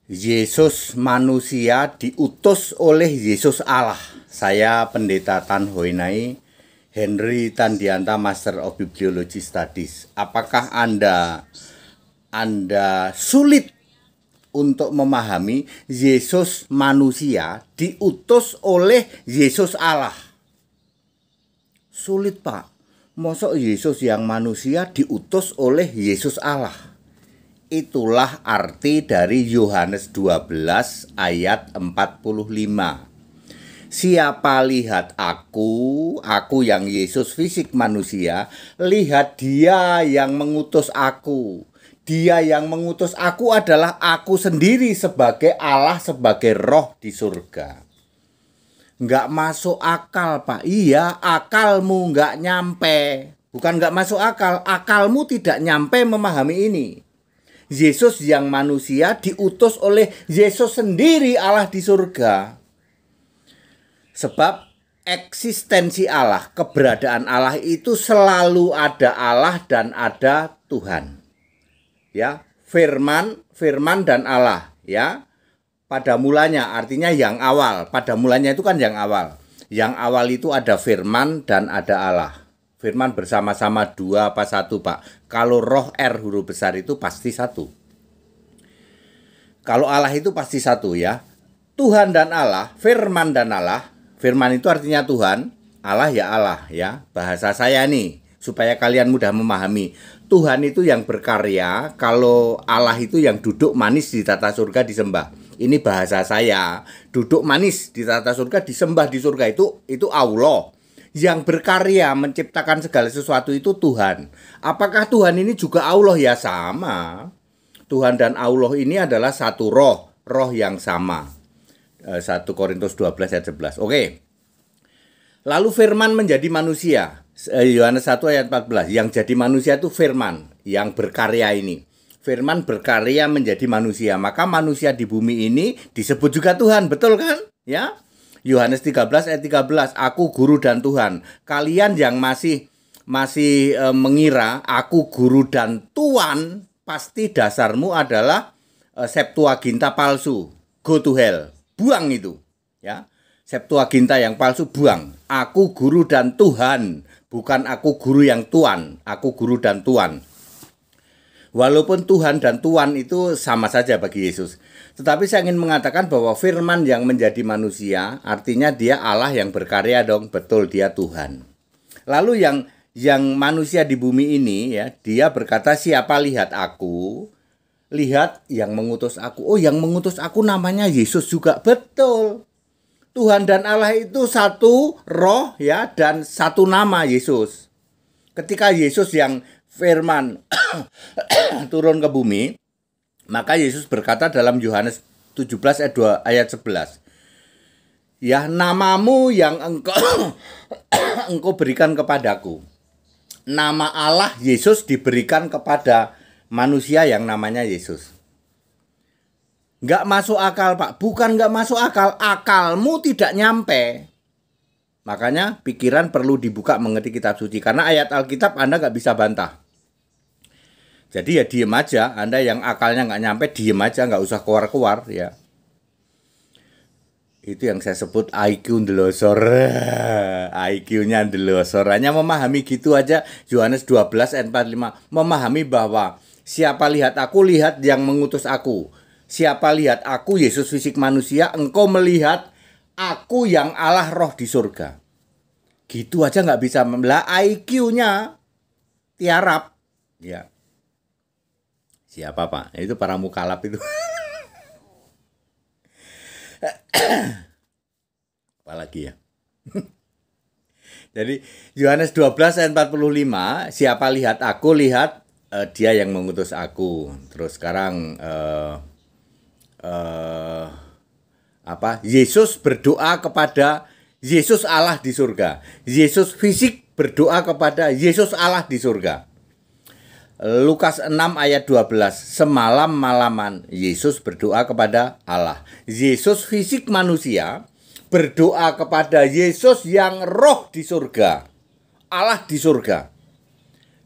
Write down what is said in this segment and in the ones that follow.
Yesus manusia diutus oleh Yesus Allah. Saya Pendeta Tan Hoinai, Henry Tandianta, Master of Bibliology Studies. Apakah Anda sulit untuk memahami Yesus manusia diutus oleh Yesus Allah? Sulit, Pak. Mosok Yesus yang manusia diutus oleh Yesus Allah? Itulah arti dari Yohanes 12 ayat 45. Siapa lihat aku yang Yesus fisik manusia, lihat Dia yang mengutus aku. Dia yang mengutus aku adalah aku sendiri sebagai Allah, sebagai roh di surga. Nggak masuk akal, Pak. Iya, akalmu nggak nyampe. Bukan nggak masuk akal, akalmu tidak nyampe memahami ini. Yesus yang manusia diutus oleh Yesus sendiri, Allah di surga. Sebab eksistensi Allah, keberadaan Allah itu selalu ada Allah dan ada Tuhan. Ya, firman dan Allah, ya. Pada mulanya artinya yang awal. Pada mulanya itu kan yang awal. Yang awal itu ada firman dan ada Allah. Firman bersama-sama dua apa satu, Pak? Kalau roh R huruf besar itu pasti satu. Kalau Allah itu pasti satu, ya. Tuhan dan Allah, firman dan Allah. Firman itu artinya Tuhan, Allah ya Allah, ya. Bahasa saya nih, supaya kalian mudah memahami. Tuhan itu yang berkarya, kalau Allah itu yang duduk manis di tata surga disembah. Ini bahasa saya. Duduk manis di tata surga disembah di surga itu Allah. Yang berkarya menciptakan segala sesuatu itu Tuhan. Apakah Tuhan ini juga Allah? Ya sama. Tuhan dan Allah ini adalah satu roh yang sama. 1 Korintus 12 ayat 11. Oke. Lalu firman menjadi manusia. Yohanes 1 ayat 14. Yang jadi manusia itu firman, yang berkarya ini. Firman berkarya menjadi manusia. Maka manusia di bumi ini disebut juga Tuhan. Betul kan? Ya. Yohanes 13 ayat 13. Aku guru dan Tuhan. Kalian yang masih mengira aku guru dan Tuhan, pasti dasarmu adalah Septuaginta palsu. Go to hell. Buang itu. Ya. Septuaginta yang palsu buang. Aku guru dan Tuhan. Bukan aku guru yang Tuhan. Aku guru dan Tuhan. Walaupun Tuhan dan Tuhan itu sama saja bagi Yesus. Tetapi saya ingin mengatakan bahwa firman yang menjadi manusia, artinya dia Allah yang berkarya dong. Betul, dia Tuhan. Lalu yang manusia di bumi ini, ya, dia berkata, siapa lihat aku, lihat yang mengutus aku. Oh, yang mengutus aku namanya Yesus juga. Betul. Tuhan dan Allah itu satu roh, ya, dan satu nama, Yesus. Ketika Yesus yang firman turun ke bumi, maka Yesus berkata dalam Yohanes 17 ayat 11. Ya, namamu yang engkau berikan kepadaku. Nama Allah Yesus diberikan kepada manusia yang namanya Yesus. Nggak masuk akal, Pak. Bukan nggak masuk akal, akalmu tidak nyampe. Makanya pikiran perlu dibuka mengerti kitab suci. Karena ayat Alkitab Anda nggak bisa bantah. Jadi ya diem aja. Anda yang akalnya nggak nyampe, diem aja, nggak usah keluar-keluar, ya. Itu yang saya sebut IQ ndelosor. IQ-nya ndelosor. Hanya memahami gitu aja. Yohanes 12 ayat 45. Memahami bahwa siapa lihat aku, lihat yang mengutus aku. Siapa lihat aku, Yesus fisik manusia, engkau melihat aku yang Allah roh di surga. Gitu aja nggak bisa. Lah IQ-nya tiarap. Ya. Siapa, Pak? Itu para mukalaf itu. Apalagi ya. Jadi Yohanes 12 ayat 45, siapa lihat aku, lihat dia yang mengutus aku. Terus sekarang Yesus berdoa kepada Yesus Allah di surga. Yesus fisik berdoa kepada Yesus Allah di surga. Lukas 6 ayat 12. Semalam-malaman Yesus berdoa kepada Allah. Yesus fisik manusia berdoa kepada Yesus yang roh di surga. Allah di surga.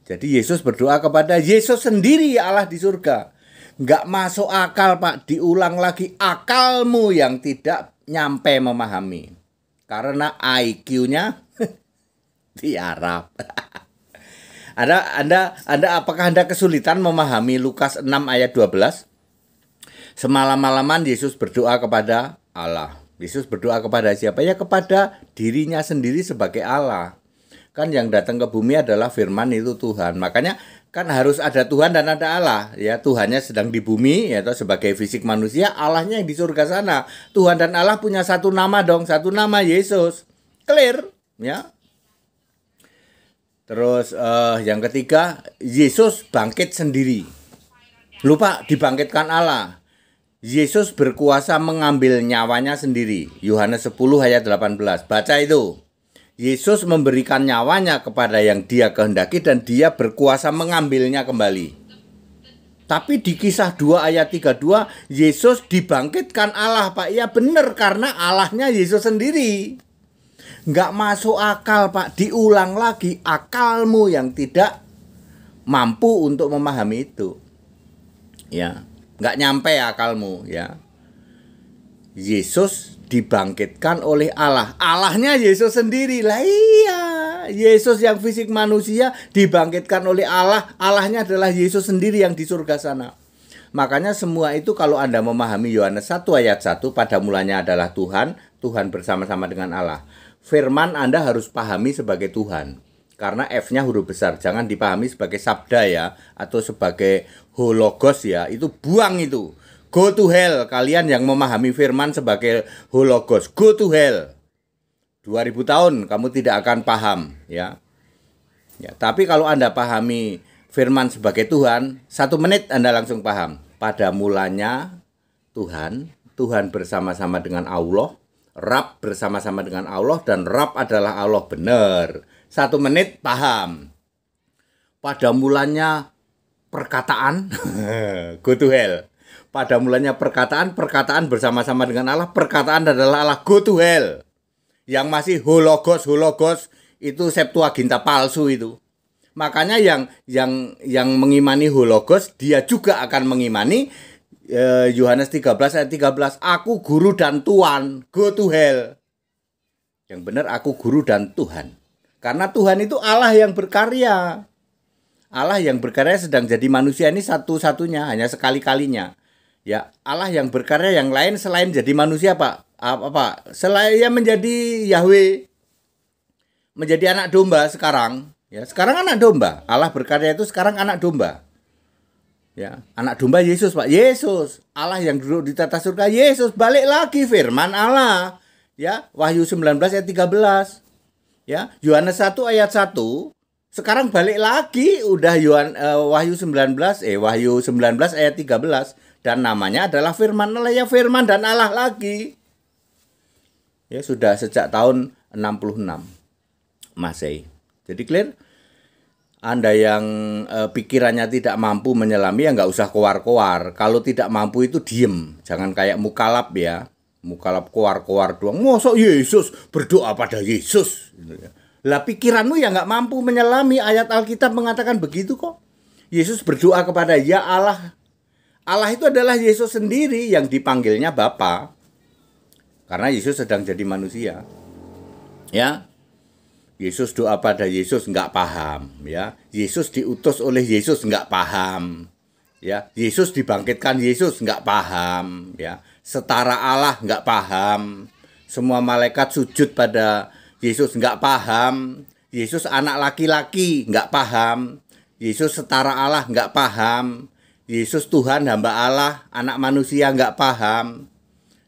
Jadi Yesus berdoa kepada Yesus sendiri, Allah di surga. Nggak masuk akal, Pak. Diulang lagi, akalmu yang tidak nyampe memahami. Karena IQ-nya tiarap. Anda apakah Anda kesulitan memahami Lukas 6 ayat 12? Semalam-malaman Yesus berdoa kepada Allah. Yesus berdoa kepada siapa? Ya kepada dirinya sendiri sebagai Allah. Kan yang datang ke bumi adalah firman itu Tuhan. Makanya kan harus ada Tuhan dan ada Allah. Ya, Tuhannya sedang di bumi yaitu sebagai fisik manusia, Allahnya yang di surga sana. Tuhan dan Allah punya satu nama dong, satu nama Yesus. Clear, ya. Terus yang ketiga, Yesus bangkit sendiri. Lupa dibangkitkan Allah. Yesus berkuasa mengambil nyawanya sendiri. Yohanes 10 ayat 18. Baca itu. Yesus memberikan nyawanya kepada yang dia kehendaki dan dia berkuasa mengambilnya kembali. Tapi di kisah 2 ayat 32, Yesus dibangkitkan Allah, Pak. Ya benar, karena Allahnya Yesus sendiri. Nggak masuk akal, Pak. Diulang lagi, akalmu yang tidak mampu untuk memahami itu. Ya, nggak nyampe akalmu, ya. Yesus dibangkitkan oleh Allah. Allahnya Yesus sendiri. Lah iya, Yesus yang fisik manusia dibangkitkan oleh Allah. Allahnya adalah Yesus sendiri yang di surga sana. Makanya semua itu kalau Anda memahami Yohanes 1 ayat 1, pada mulanya adalah Tuhan, Tuhan bersama-sama dengan Allah. Firman Anda harus pahami sebagai Tuhan. Karena F-nya huruf besar, jangan dipahami sebagai sabda ya, atau sebagai hologos ya, itu buang itu. Go to hell, kalian yang memahami firman sebagai hologos. Go to hell. 2000 tahun kamu tidak akan paham, ya. Ya, tapi kalau Anda pahami firman sebagai Tuhan, 1 menit Anda langsung paham. Pada mulanya Tuhan, Tuhan bersama-sama dengan Allah, Rab bersama-sama dengan Allah, dan Rab adalah Allah, benar. 1 menit paham. Pada mulanya perkataan, go to hell. Pada mulanya perkataan bersama-sama dengan Allah, perkataan adalah Allah, go to hell. Yang masih hologos itu Septuaginta palsu itu. Makanya yang mengimani hologos, dia juga akan mengimani Yohanes 13 ayat 13, aku guru dan Tuhan, go to hell. Yang benar aku guru dan Tuhan. Karena Tuhan itu Allah yang berkarya. Allah yang berkarya sedang jadi manusia ini satu-satunya, hanya sekali-kalinya. Ya, Allah yang berkarya yang lain selain jadi manusia, Pak. Apa? Selain ya menjadi Yahweh, menjadi anak domba sekarang. Ya, sekarang anak domba. Allah berkarya itu sekarang anak domba. Ya, anak domba Yesus, Pak. Yesus, Allah yang duduk di tata surga, Yesus balik lagi firman Allah. Ya, Wahyu 19 ayat 13. Ya, Yohanes 1 ayat 1. Sekarang balik lagi udah Wahyu 19 ayat 13. Dan namanya adalah firman Allah, ya firman dan Allah lagi. Ya sudah sejak tahun 66 Masehi. Jadi clear? Anda yang pikirannya tidak mampu menyelami ya nggak usah koar-koar. Kalau tidak mampu itu diem. Jangan kayak mukalab ya. Mukalab koar-koar doang. Mosok Yesus berdoa pada Yesus. Lah pikiranmu ya nggak mampu menyelami. Ayat Alkitab mengatakan begitu kok. Yesus berdoa kepada ya Allah. Allah itu adalah Yesus sendiri yang dipanggilnya Bapa. Karena Yesus sedang jadi manusia. Ya. Yesus doa pada Yesus nggak paham, ya. Yesus diutus oleh Yesus nggak paham. Ya, Yesus dibangkitkan Yesus nggak paham, ya. Setara Allah nggak paham. Semua malaikat sujud pada Yesus nggak paham. Yesus anak laki-laki nggak paham. Yesus setara Allah nggak paham. Yesus Tuhan hamba Allah, anak manusia nggak paham.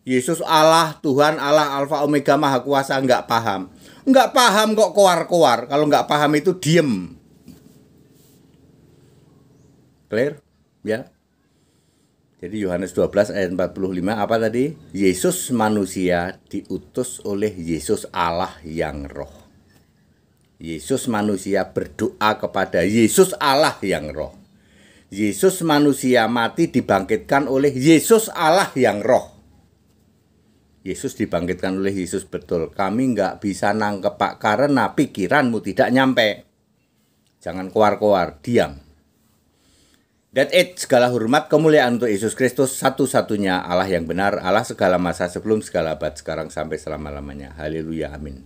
Yesus Allah, Tuhan Allah, Alfa Omega Maha Kuasa nggak paham. Nggak paham kok koar-koar. Kalau nggak paham itu diem. Clear? Ya. Jadi Yohanes 12 ayat 45 apa tadi? Yesus manusia diutus oleh Yesus Allah yang roh. Yesus manusia berdoa kepada Yesus Allah yang roh. Yesus manusia mati dibangkitkan oleh Yesus Allah yang roh. Yesus dibangkitkan oleh Yesus betul. Kami nggak bisa nangkep, Pak, karena pikiranmu tidak nyampe. Jangan koar-koar, diam. That it, segala hormat, kemuliaan untuk Yesus Kristus, satu-satunya Allah yang benar, Allah segala masa, sebelum segala abad, sekarang sampai selama-lamanya. Haleluya, amin.